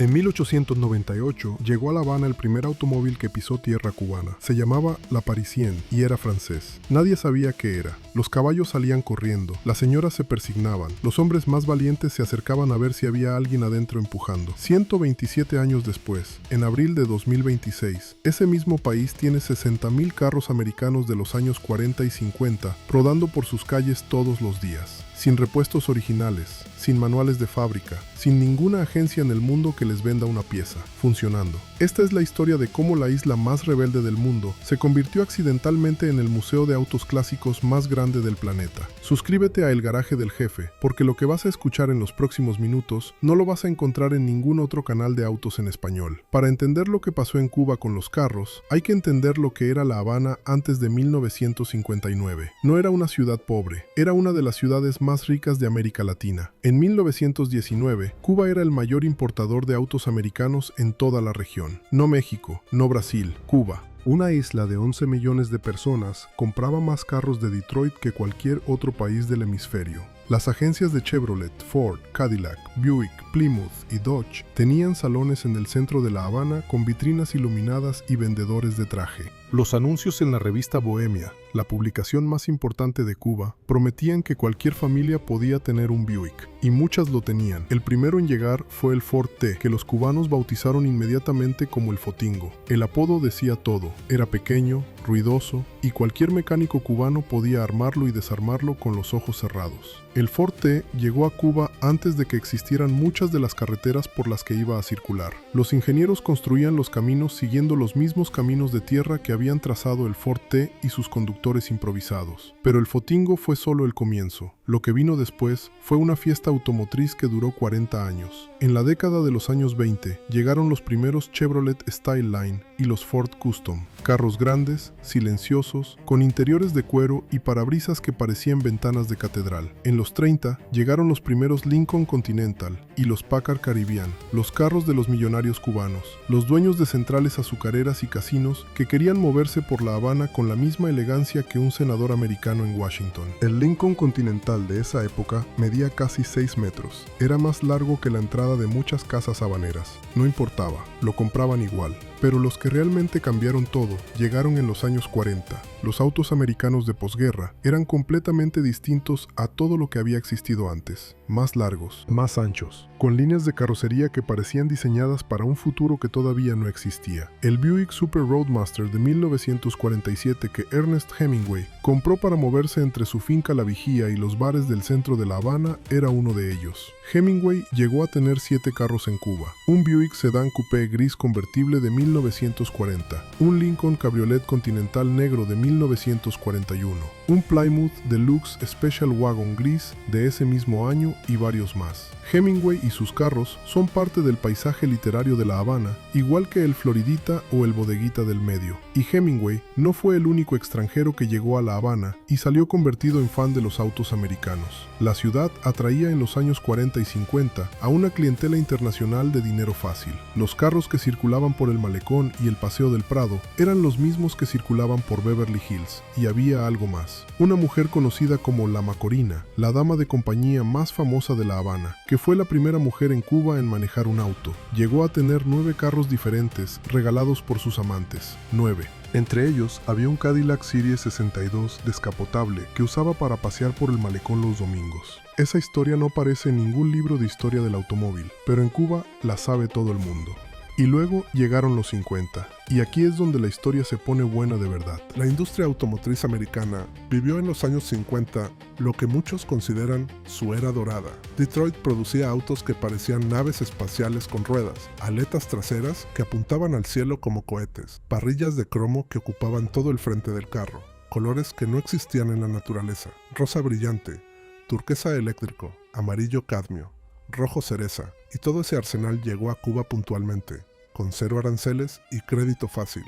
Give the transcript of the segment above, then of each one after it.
En 1898 llegó a La Habana el primer automóvil que pisó tierra cubana. Se llamaba La Parisienne y era francés. Nadie sabía qué era. Los caballos salían corriendo, las señoras se persignaban, los hombres más valientes se acercaban a ver si había alguien adentro empujando. 127 años después, en abril de 2026, ese mismo país tiene 60.000 carros americanos de los años 40 y 50 rodando por sus calles todos los días, sin repuestos originales, sin manuales de fábrica, sin ninguna agencia en el mundo que les venda una pieza, funcionando. Esta es la historia de cómo la isla más rebelde del mundo se convirtió accidentalmente en el museo de autos clásicos más grande del planeta. Suscríbete a El Garaje del Jefe, porque lo que vas a escuchar en los próximos minutos no lo vas a encontrar en ningún otro canal de autos en español. Para entender lo que pasó en Cuba con los carros, hay que entender lo que era La Habana antes de 1959. No era una ciudad pobre, era una de las ciudades más ricas de América Latina. En 1919, Cuba era el mayor importador de autos americanos en toda la región. No México, no Brasil, Cuba. Una isla de 11 millones de personas compraba más carros de Detroit que cualquier otro país del hemisferio. Las agencias de Chevrolet, Ford, Cadillac, Buick, Plymouth y Dodge tenían salones en el centro de La Habana con vitrinas iluminadas y vendedores de traje. Los anuncios en la revista Bohemia, la publicación más importante de Cuba, prometían que cualquier familia podía tener un Buick, y muchas lo tenían. El primero en llegar fue el Ford T, que los cubanos bautizaron inmediatamente como el Fotingo. El apodo decía todo, era pequeño, ruidoso, y cualquier mecánico cubano podía armarlo y desarmarlo con los ojos cerrados. El Ford T llegó a Cuba antes de que existieran muchas de las carreteras por las que iba a circular. Los ingenieros construían los caminos siguiendo los mismos caminos de tierra que habían trazado el Ford T y sus conductores improvisados. Pero el Fotingo fue solo el comienzo. Lo que vino después fue una fiesta automotriz que duró 40 años. En la década de los años 20 llegaron los primeros Chevrolet Styleline y los Ford Custom. Carros grandes, silenciosos, con interiores de cuero y parabrisas que parecían ventanas de catedral. En los 30 llegaron los primeros Lincoln Continental y los Packard Caribbean, los carros de los millonarios cubanos, los dueños de centrales azucareras y casinos que querían moverse por La Habana con la misma elegancia que un senador americano en Washington. El Lincoln Continental de esa época medía casi 6 metros. Era más largo que la entrada de muchas casas habaneras. No importaba, lo compraban igual. Pero los que realmente cambiaron todo llegaron en los años 40. Los autos americanos de posguerra eran completamente distintos a todo lo que había existido antes. Más largos, más anchos, con líneas de carrocería que parecían diseñadas para un futuro que todavía no existía. El Buick Super Roadmaster de 1947 que Ernest Hemingway compró para moverse entre su finca La Vigía y los bares del centro de La Habana era uno de ellos. Hemingway llegó a tener 7 carros en Cuba. Un Buick Sedán Coupé gris convertible de 1940, un Lincoln Cabriolet Continental negro de 1941, un Plymouth Deluxe Special Wagon gris de ese mismo año y varios más. Hemingway y sus carros son parte del paisaje literario de La Habana, igual que el Floridita o el Bodeguita del Medio. Y Hemingway no fue el único extranjero que llegó a La Habana y salió convertido en fan de los autos americanos. La ciudad atraía en los años 40 y 50 a una clientela internacional de dinero fácil. Los carros que circulaban por el Malecón y el Paseo del Prado eran los mismos que circulaban por Beverly Hills, y había algo más. Una mujer conocida como la Macorina, la dama de compañía más famosa de La Habana, que fue la primera mujer en Cuba en manejar un auto. Llegó a tener 9 carros diferentes regalados por sus amantes. 9. Entre ellos había un Cadillac Series 62 descapotable que usaba para pasear por el malecón los domingos. Esa historia no aparece en ningún libro de historia del automóvil, pero en Cuba la sabe todo el mundo. Y luego llegaron los 50, y aquí es donde la historia se pone buena de verdad. La industria automotriz americana vivió en los años 50 lo que muchos consideran su era dorada. Detroit producía autos que parecían naves espaciales con ruedas, aletas traseras que apuntaban al cielo como cohetes, parrillas de cromo que ocupaban todo el frente del carro, colores que no existían en la naturaleza, rosa brillante, turquesa eléctrico, amarillo cadmio, rojo cereza, y todo ese arsenal llegó a Cuba puntualmente, con 0 aranceles y crédito fácil.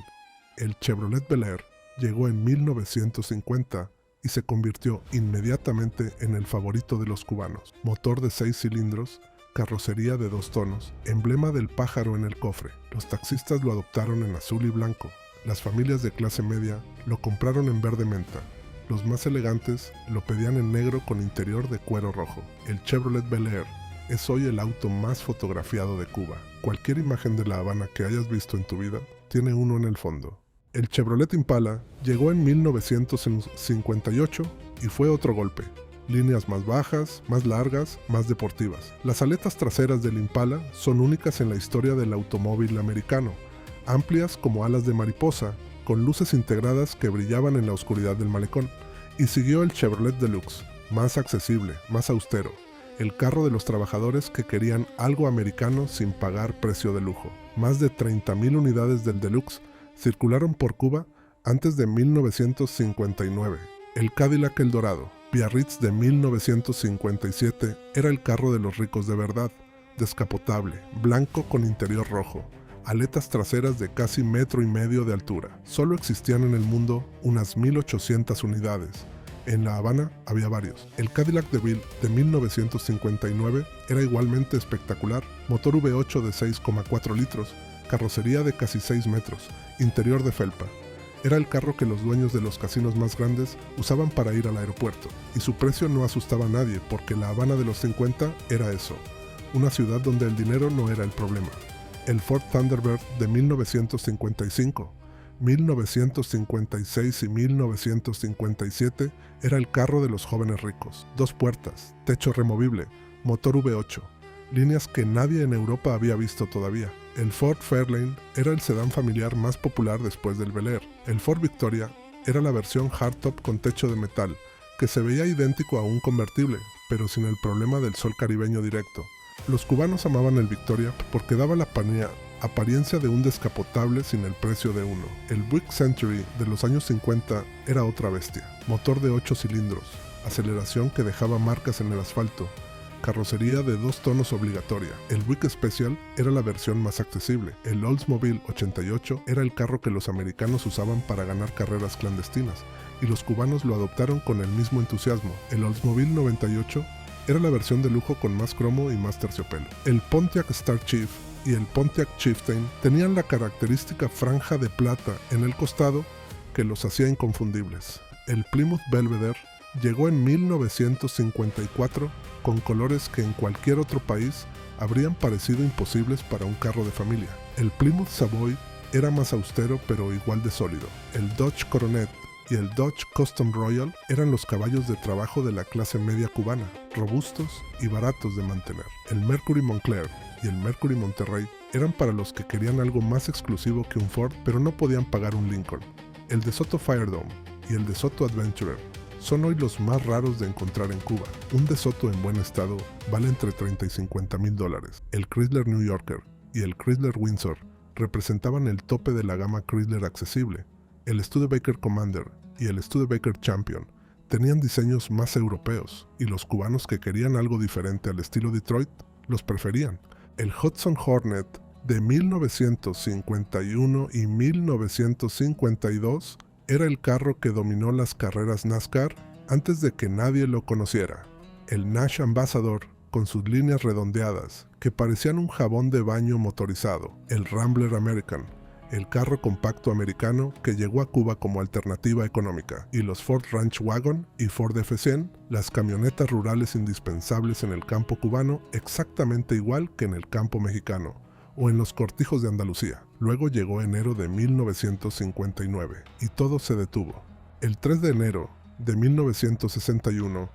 El Chevrolet Bel Air llegó en 1950 y se convirtió inmediatamente en el favorito de los cubanos. Motor de 6 cilindros, carrocería de 2 tonos, emblema del pájaro en el cofre. Los taxistas lo adoptaron en azul y blanco. Las familias de clase media lo compraron en verde menta. Los más elegantes lo pedían en negro con interior de cuero rojo. El Chevrolet Bel Air es hoy el auto más fotografiado de Cuba. Cualquier imagen de La Habana que hayas visto en tu vida tiene uno en el fondo. El Chevrolet Impala llegó en 1958 y fue otro golpe. Líneas más bajas, más largas, más deportivas. Las aletas traseras del Impala son únicas en la historia del automóvil americano, amplias como alas de mariposa, con luces integradas que brillaban en la oscuridad del malecón. Y siguió el Chevrolet Deluxe, más accesible, más austero, el carro de los trabajadores que querían algo americano sin pagar precio de lujo. Más de 30,000 unidades del Deluxe circularon por Cuba antes de 1959. El Cadillac Eldorado, Biarritz de 1957, era el carro de los ricos de verdad, descapotable, blanco con interior rojo, aletas traseras de casi 1,5 metros de altura. Solo existían en el mundo unas 1,800 unidades. En La Habana había varios. El Cadillac DeVille de 1959 era igualmente espectacular, motor V8 de 6,4 litros, carrocería de casi 6 metros, interior de felpa. Era el carro que los dueños de los casinos más grandes usaban para ir al aeropuerto, y su precio no asustaba a nadie porque La Habana de los 50 era eso, una ciudad donde el dinero no era el problema. El Ford Thunderbird de 1955, 1956 y 1957 era el carro de los jóvenes ricos. 2 puertas, techo removible, motor V8, líneas que nadie en Europa había visto todavía. El Ford Fairlane era el sedán familiar más popular después del Bel Air. El Ford Victoria era la versión hardtop con techo de metal, que se veía idéntico a un convertible, pero sin el problema del sol caribeño directo. Los cubanos amaban el Victoria porque daba la apariencia de un descapotable sin el precio de uno. El Buick Century de los años 50 era otra bestia. Motor de 8 cilindros, aceleración que dejaba marcas en el asfalto, carrocería de 2 tonos obligatoria. El Buick Special era la versión más accesible. El Oldsmobile 88 era el carro que los americanos usaban para ganar carreras clandestinas, y los cubanos lo adoptaron con el mismo entusiasmo. El Oldsmobile 98 era la versión de lujo con más cromo y más terciopelo. El Pontiac Star Chief y el Pontiac Chieftain tenían la característica franja de plata en el costado que los hacía inconfundibles. El Plymouth Belvedere llegó en 1954 con colores que en cualquier otro país habrían parecido imposibles para un carro de familia. El Plymouth Savoy era más austero pero igual de sólido. El Dodge Coronet y el Dodge Custom Royal eran los caballos de trabajo de la clase media cubana, robustos y baratos de mantener. El Mercury Montclair y el Mercury Monterrey eran para los que querían algo más exclusivo que un Ford, pero no podían pagar un Lincoln. El DeSoto Firedome y el DeSoto Adventurer son hoy los más raros de encontrar en Cuba. Un DeSoto en buen estado vale entre 30 y 50 mil dólares. El Chrysler New Yorker y el Chrysler Windsor representaban el tope de la gama Chrysler accesible. El Studebaker Commander y el Studebaker Champion tenían diseños más europeos, y los cubanos que querían algo diferente al estilo Detroit los preferían. El Hudson Hornet de 1951 y 1952 era el carro que dominó las carreras NASCAR antes de que nadie lo conociera. El Nash Ambassador, con sus líneas redondeadas que parecían un jabón de baño motorizado. El Rambler American, el carro compacto americano que llegó a Cuba como alternativa económica, y los Ford Ranch Wagon y Ford F-100, las camionetas rurales indispensables en el campo cubano, exactamente igual que en el campo mexicano o en los cortijos de Andalucía. Luego llegó enero de 1959 y todo se detuvo. El 3 de enero de 1961,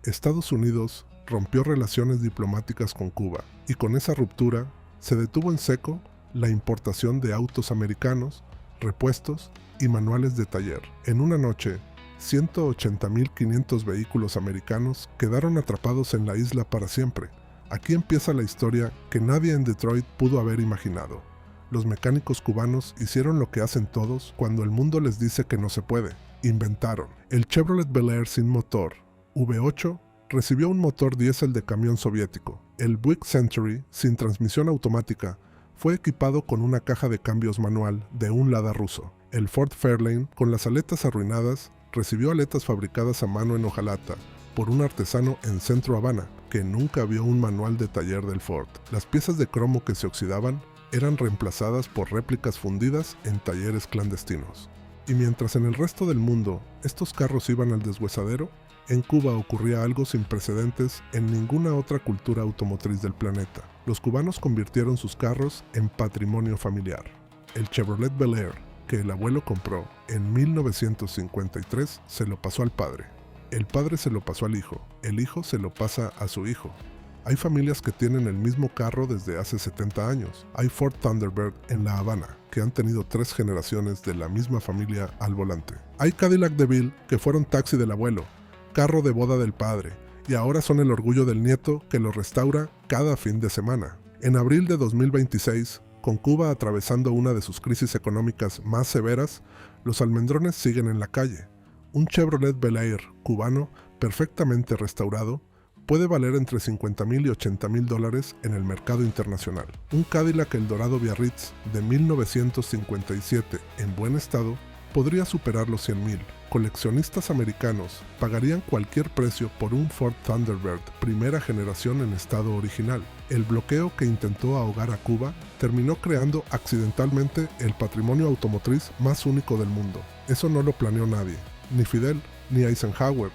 Estados Unidos rompió relaciones diplomáticas con Cuba, y con esa ruptura se detuvo en seco la importación de autos americanos, repuestos y manuales de taller. En una noche, 180,500 vehículos americanos quedaron atrapados en la isla para siempre. Aquí empieza la historia que nadie en Detroit pudo haber imaginado. Los mecánicos cubanos hicieron lo que hacen todos cuando el mundo les dice que no se puede. Inventaron. El Chevrolet Bel Air sin motor, V8, recibió un motor diésel de camión soviético. El Buick Century, sin transmisión automática, fue equipado con una caja de cambios manual de un Lada ruso. El Ford Fairlane, con las aletas arruinadas, recibió aletas fabricadas a mano en hojalata por un artesano en Centro Habana que nunca vio un manual de taller del Ford. Las piezas de cromo que se oxidaban eran reemplazadas por réplicas fundidas en talleres clandestinos. Y mientras en el resto del mundo estos carros iban al deshuesadero, En Cuba ocurría algo sin precedentes en ninguna otra cultura automotriz del planeta. Los cubanos convirtieron sus carros en patrimonio familiar. El Chevrolet Bel Air, que el abuelo compró en 1953, se lo pasó al padre. El padre se lo pasó al hijo. El hijo se lo pasa a su hijo. Hay familias que tienen el mismo carro desde hace 70 años. Hay Ford Thunderbird en La Habana, que han tenido 3 generaciones de la misma familia al volante. Hay Cadillac DeVille, que fueron taxi del abuelo, carro de boda del padre, y ahora son el orgullo del nieto que lo restaura cada fin de semana. En abril de 2026, con Cuba atravesando una de sus crisis económicas más severas, los almendrones siguen en la calle. Un Chevrolet Bel Air cubano, perfectamente restaurado, puede valer entre $50,000 y $80,000 en el mercado internacional. Un Cadillac Eldorado Biarritz de 1957 en buen estado podría superar los $100,000. Coleccionistas americanos pagarían cualquier precio por un Ford Thunderbird primera generación en estado original. El bloqueo que intentó ahogar a Cuba terminó creando accidentalmente el patrimonio automotriz más único del mundo. Eso no lo planeó nadie, ni Fidel, ni Eisenhower,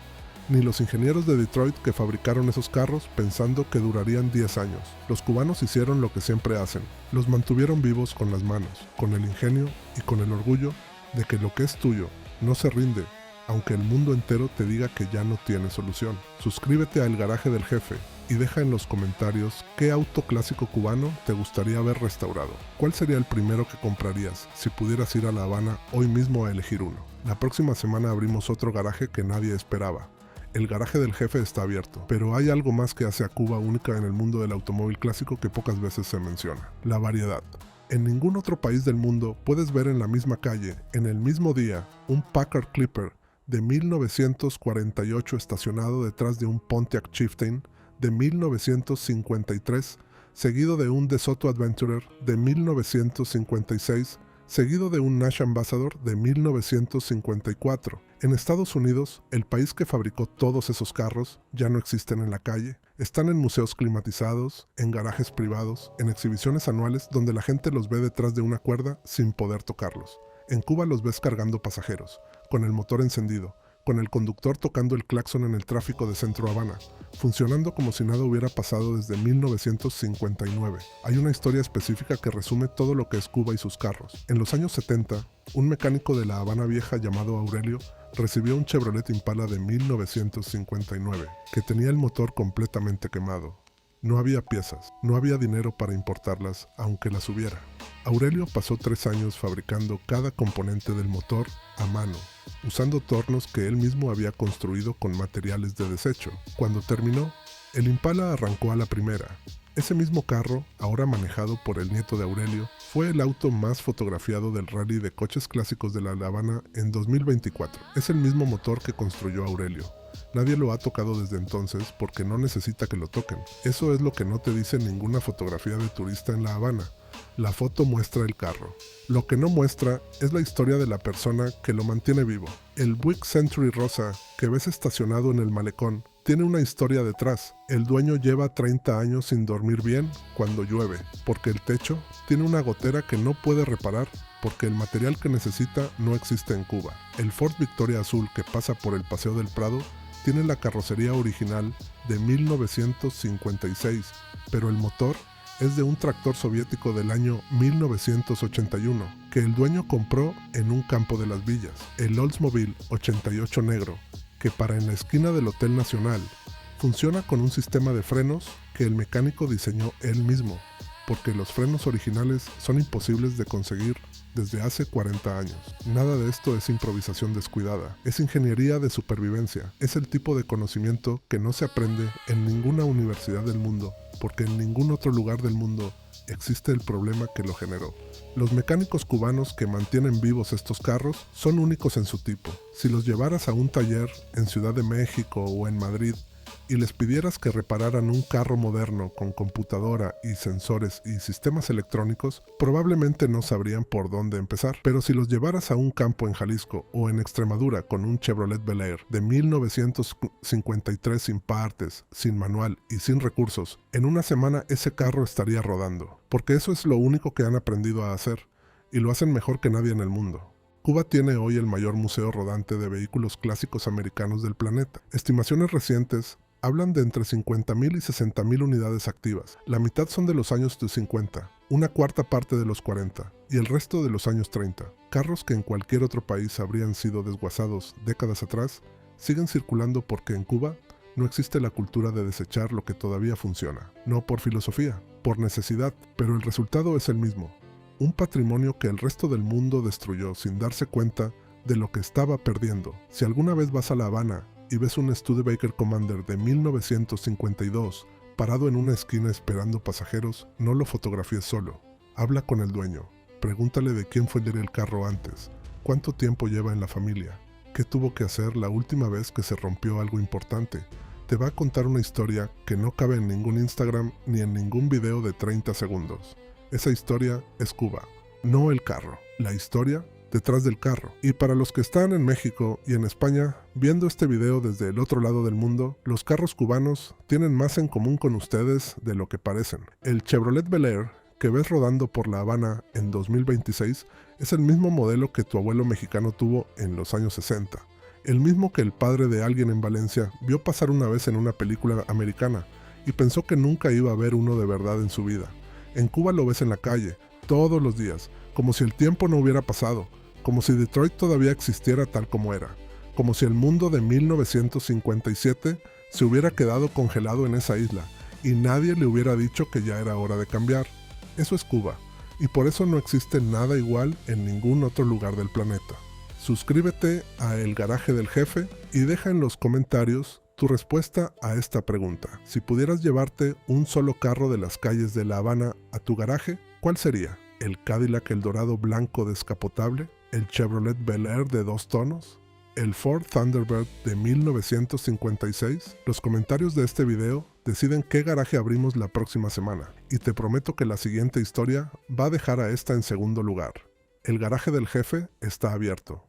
ni los ingenieros de Detroit que fabricaron esos carros pensando que durarían 10 años. Los cubanos hicieron lo que siempre hacen, los mantuvieron vivos con las manos, con el ingenio y con el orgullo de que lo que es tuyo no se rinde, aunque el mundo entero te diga que ya no tiene solución. Suscríbete a El Garaje del Jefe y deja en los comentarios qué auto clásico cubano te gustaría ver restaurado. ¿Cuál sería el primero que comprarías si pudieras ir a La Habana hoy mismo a elegir uno? La próxima semana abrimos otro garaje que nadie esperaba. El Garaje del Jefe está abierto, pero hay algo más que hace a Cuba única en el mundo del automóvil clásico que pocas veces se menciona: la variedad. En ningún otro país del mundo puedes ver en la misma calle, en el mismo día, un Packard Clipper de 1948 estacionado detrás de un Pontiac Chieftain de 1953, seguido de un DeSoto Adventurer de 1956, seguido de un Nash Ambassador de 1954. En Estados Unidos, el país que fabricó todos esos carros, ya no existen en la calle. Están en museos climatizados, en garajes privados, en exhibiciones anuales donde la gente los ve detrás de una cuerda sin poder tocarlos. En Cuba los ves cargando pasajeros, con el motor encendido, con el conductor tocando el claxon en el tráfico de Centro Habana, funcionando como si nada hubiera pasado desde 1959. Hay una historia específica que resume todo lo que es Cuba y sus carros. En los años 70, un mecánico de La Habana Vieja llamado Aurelio recibió un Chevrolet Impala de 1959, que tenía el motor completamente quemado. No había piezas, no había dinero para importarlas, aunque las hubiera. Aurelio pasó 3 años fabricando cada componente del motor a mano, usando tornos que él mismo había construido con materiales de desecho. Cuando terminó, el Impala arrancó a la primera. Ese mismo carro, ahora manejado por el nieto de Aurelio, fue el auto más fotografiado del rally de coches clásicos de La Habana en 2024. Es el mismo motor que construyó Aurelio. Nadie lo ha tocado desde entonces porque no necesita que lo toquen. Eso es lo que no te dice ninguna fotografía de turista en La Habana. La foto muestra el carro. Lo que no muestra es la historia de la persona que lo mantiene vivo. El Buick Century rosa que ves estacionado en el malecón tiene una historia detrás. El dueño lleva 30 años sin dormir bien cuando llueve, porque el techo tiene una gotera que no puede reparar porque el material que necesita no existe en Cuba. El Ford Victoria azul que pasa por el Paseo del Prado tiene la carrocería original de 1956, pero el motor es de un tractor soviético del año 1981, que el dueño compró en un campo de las villas. El Oldsmobile 88 negro, que para en la esquina del Hotel Nacional, funciona con un sistema de frenos que el mecánico diseñó él mismo, porque los frenos originales son imposibles de conseguir desde hace 40 años. Nada de esto es improvisación descuidada, es ingeniería de supervivencia, es el tipo de conocimiento que no se aprende en ninguna universidad del mundo, porque en ningún otro lugar del mundo existe el problema que lo generó. Los mecánicos cubanos que mantienen vivos estos carros son únicos en su tipo. Si los llevaras a un taller en Ciudad de México o en Madrid y les pidieras que repararan un carro moderno con computadora y sensores y sistemas electrónicos, probablemente no sabrían por dónde empezar. Pero si los llevaras a un campo en Jalisco o en Extremadura con un Chevrolet Bel Air de 1953 sin partes, sin manual y sin recursos, en una semana ese carro estaría rodando. Porque eso es lo único que han aprendido a hacer, y lo hacen mejor que nadie en el mundo. Cuba tiene hoy el mayor museo rodante de vehículos clásicos americanos del planeta. Estimaciones recientes hablan de entre 50.000 y 60.000 unidades activas. La mitad son de los años 50, una cuarta parte de los 40 y el resto de los años 30. Carros que en cualquier otro país habrían sido desguazados décadas atrás, siguen circulando porque en Cuba no existe la cultura de desechar lo que todavía funciona. No por filosofía, por necesidad, pero el resultado es el mismo. Un patrimonio que el resto del mundo destruyó sin darse cuenta de lo que estaba perdiendo. Si alguna vez vas a La Habana y ves un Studebaker Commander de 1952 parado en una esquina esperando pasajeros, no lo fotografíes solo. Habla con el dueño. Pregúntale de quién fue el carro antes, cuánto tiempo lleva en la familia, qué tuvo que hacer la última vez que se rompió algo importante. Te va a contar una historia que no cabe en ningún Instagram ni en ningún video de 30 segundos. Esa historia es Cuba, no el carro, la historia detrás del carro. Y para los que están en México y en España viendo este video desde el otro lado del mundo, los carros cubanos tienen más en común con ustedes de lo que parecen. El Chevrolet Bel Air que ves rodando por La Habana en 2026 es el mismo modelo que tu abuelo mexicano tuvo en los años 60. El mismo que el padre de alguien en Valencia vio pasar una vez en una película americana y pensó que nunca iba a ver uno de verdad en su vida. En Cuba lo ves en la calle, todos los días, como si el tiempo no hubiera pasado, como si Detroit todavía existiera tal como era, como si el mundo de 1957 se hubiera quedado congelado en esa isla y nadie le hubiera dicho que ya era hora de cambiar. Eso es Cuba, y por eso no existe nada igual en ningún otro lugar del planeta. Suscríbete a El Garaje del Jefe y deja en los comentarios tu respuesta a esta pregunta. Si pudieras llevarte un solo carro de las calles de La Habana a tu garaje, ¿cuál sería? ¿El Cadillac Eldorado blanco descapotable? ¿El Chevrolet Bel Air de 2 tonos? ¿El Ford Thunderbird de 1956? Los comentarios de este video deciden qué garaje abrimos la próxima semana, y te prometo que la siguiente historia va a dejar a esta en segundo lugar. El Garaje del Jefe está abierto.